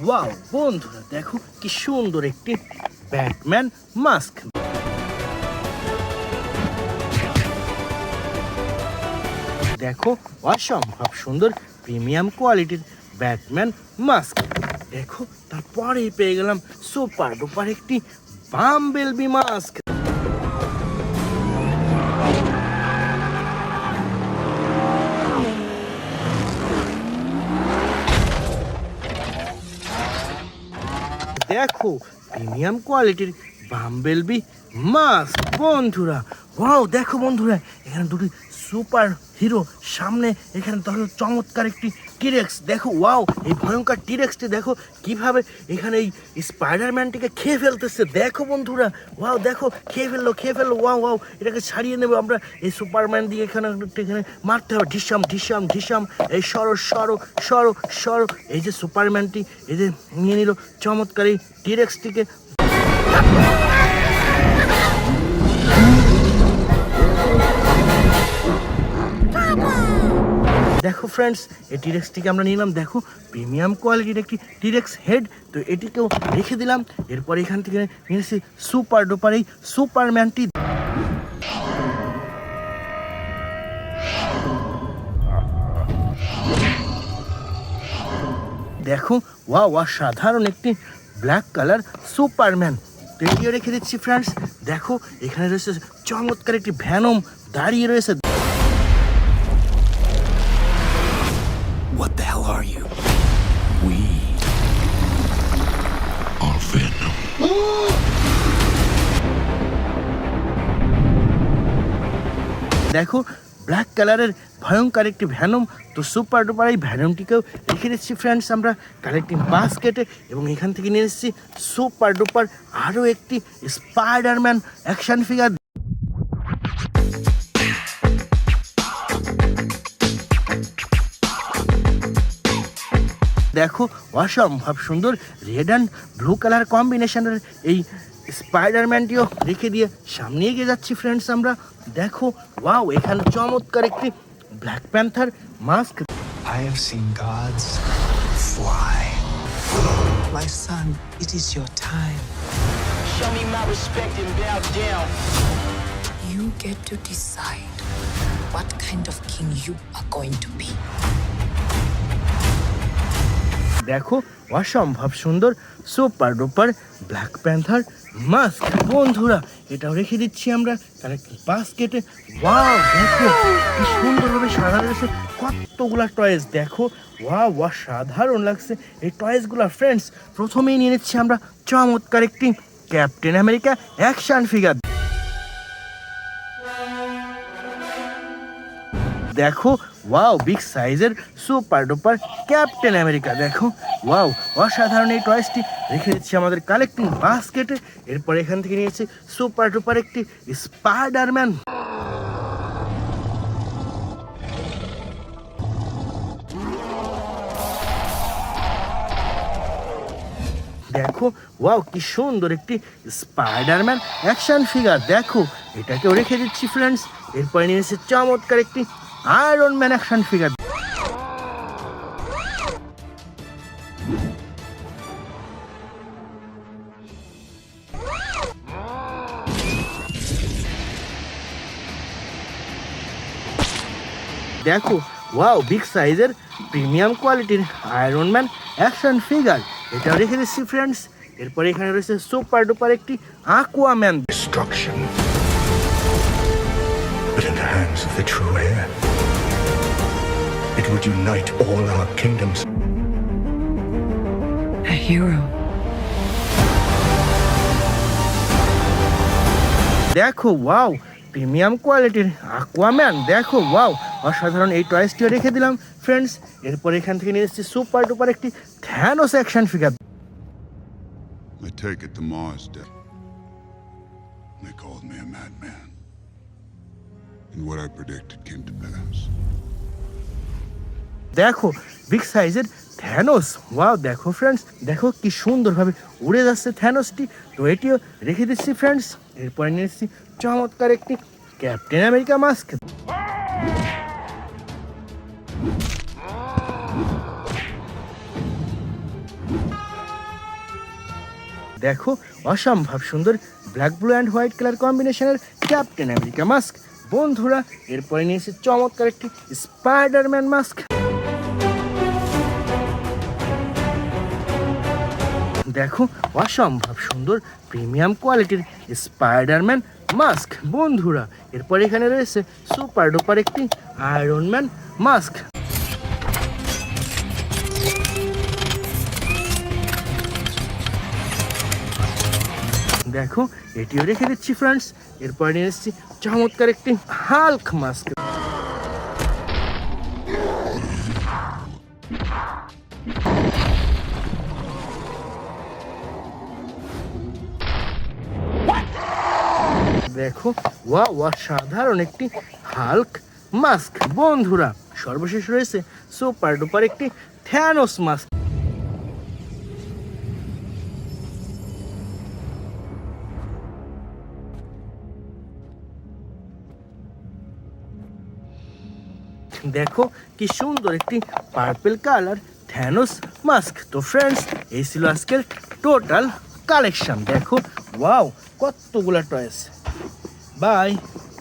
Wow বন্ধুরা, দেখো কি সুন্দর একটি ব্যাটম্যান মাস্ক। দেখো অসম্ভব সুন্দর প্রিমিয়াম কোয়ালিটির ব্যাটম্যান মাস্ক। দেখো তারপরেই পেয়ে গেলাম সুপার ডুপার একটি বাম্বেলবি মাস্ক। দেখো প্রিমিয়াম কোয়ালিটির বাম্বেলবি মাস্ক বন্ধুরা। ওয়াও দেখো বন্ধুরা, এখানে দুটি সুপার হিরো সামনে, এখানে দেখো চমৎকার একটি টিরেক্স। দেখো ওয়াও, এই ভয়ঙ্কর টিরেক্সটি দেখো কিভাবে এখানে এই স্পাইডারম্যানটিকে খেয়ে ফেলতেছে। দেখো বন্ধুরা, ওয়াও দেখো খেয়ে ফেললো। ওয়াও ওয়াও, এটাকে ছাড়িয়ে নেবো আমরা। এই সুপারম্যান দিয়ে এখানে মারতে হবে, ঢিসাম ঢিসাম ঢিসাম। এই সরো। এই যে সুপারম্যানটি এই যে নিয়ে নিল চমৎকার এই টিরেক্সটিকে। দেখো ফ্রেন্ডস, এই টিরেক্সটিকে আমরা নিলাম। দেখো প্রিমিয়াম কোয়ালিটির একটি টিরেক্স হেড, তো এটিকেও রেখে দিলাম। এরপর এখান থেকে নিয়েছি সুপার ডুপার এই সুপারম্যানটি। দেখো ওয়াও অসাধারণ একটি ব্ল্যাক কালার সুপারম্যান, তো এটিও রেখে দিচ্ছি ফ্রেন্ডস। দেখো এখানে রয়েছে চমৎকার একটি ভ্যানম দাঁড়িয়ে রয়েছে। What the hell are you? We are Venom. দেখো ব্ল্যাক কালারের ভয়ঙ্কর একটি ভ্যানম, তো সুপার ডুপার এই ভ্যানমটিকেও রেখে দিচ্ছি ফ্রেন্ডস আমরা কালেক্টিং বাস্কেটে। এবং এখান থেকে নিয়ে এসেছি সুপার ডুপার আরও একটি স্পাইডারম্যান অ্যাকশন ফিগার। দেখো অসম্ভব সুন্দর রেড অ্যান্ড ব্লু কালার কম্বিনেশনের এই স্পাইডারম্যানটিও রেখে দিয়ে সামনে এগিয়ে যাচ্ছি ফ্রেন্ডস আমরা। দেখো ওয়াও, এখানে চমৎকার একটি black panther mask. I have seen gods fly. My son, it is your time. Show me my respect and bow down. You get to decide what kind of king you are going to be. দেখো অসম্ভব সুন্দর super duper black panther mask বন্ধুরা, এটাও রেখে দিচ্ছি আমরা collecting বাস্কেটে। Wow দেখো কি সুন্দরভাবে সাজানো রয়েছে কতগুলা টয়েস। দেখো ওয়াও অসাধারণ লাগছে এই টয়েসগুলা ফ্রেন্ডস। প্রথমেই নিয়ে নিচ্ছি আমরা চমৎকার একটি ক্যাপ্টেন আমেরিকা অ্যাকশন ফিগার। দেখো ওয়াও বিগ সাইজের সুপার ডুপার ক্যাপ্টেন আমেরিকা। দেখো ওয়াও অসাধারণ এই টয়েসটি রেখে দিচ্ছি আমাদের কালেক্টিং বাস্কেটে। এরপর এখান থেকে নিয়েছি সুপার ডুপার একটি স্পাইডারম্যান। দেখো ওয়াও কি সুন্দর একটি স্পাইডারম্যান অ্যাকশন ফিগার। দেখো এটাকেও রেখে দিচ্ছি ফ্রেন্ডস। এরপরে নিয়েছি চমৎকার একটি আয়রন ম্যান অ্যাকশন ফিগার। দেখো ওয়াও বিগ সাইজের প্রিমিয়াম কোয়ালিটির আয়রন ম্যান অ্যাকশন ফিগার, এটাও রেখে দিচ্ছি ফ্রেন্ডস। এরপরে এখানে রয়েছে সুপার ডুপার একটি আকুয়াম্যান। Destruction. But in the hands of the true heir, it would unite all our kingdoms. A hero. দেখো ওয়াও প্রিমিয়াম কোয়ালিটির আকুয়াম্যান। দেখো ওয়াও অসাধারণ এই টয়েসটিও রেখে দিলাম ফ্রেন্ডস। এরপর এখান থেকে নিয়ে এসেছি সুপার ডুপার একটি Thanos action figure. I take it to Mars Day. They called me a madman. And what I predicted came to pass. দেখো বিগ সাইজের থ্যানোস। ওয়াও দেখো ফ্রেন্ডস, দেখো কি সুন্দরভাবে উড়ে যাচ্ছে থ্যানোসটি, তো এটিও রেখে দিচ্ছি ফ্রেন্ডস। এরপরে নিয়ে এসেছি চমৎকার একটি ক্যাপ্টেন আমেরিকা মাস্ক। দেখো অসম্ভব সুন্দর black blue and white colour কম্বিনেশনের ক্যাপ্টেন আমেরিকা মাস্ক। বন্ধুরা এরপরে নিয়েছে চমৎকার একটি স্পাইডারম্যান মাস্ক। দেখো অসম্ভব সুন্দর প্রিমিয়াম কোয়ালিটির স্পাইডারম্যান মাস্ক। বন্ধুরা এরপর এখানে রয়েছে সুপার ডুপার একটি আয়রন ম্যান মাস্ক। দেখো এটিও রেখে দিচ্ছি ফ্রেন্ডস। এরপর নিয়ে এসেছি চমৎকার একটি হাল্ক মাস্ক। দেখো অসাধারণ একটি হাল্ক মাস্ক। বন্ধুরা সর্বশেষ রয়েছে সুপার ডুপার একটি থ্যানোস মাস্ক। দেখো কি সুন্দর একটি পার্পল কালার থ্যানোস মাস্ক। তো ফ্রেন্ডস এই ছিল আজকের টোটাল কালেকশন। দেখো ওয়াও কতগুলা টয়েস। বাই।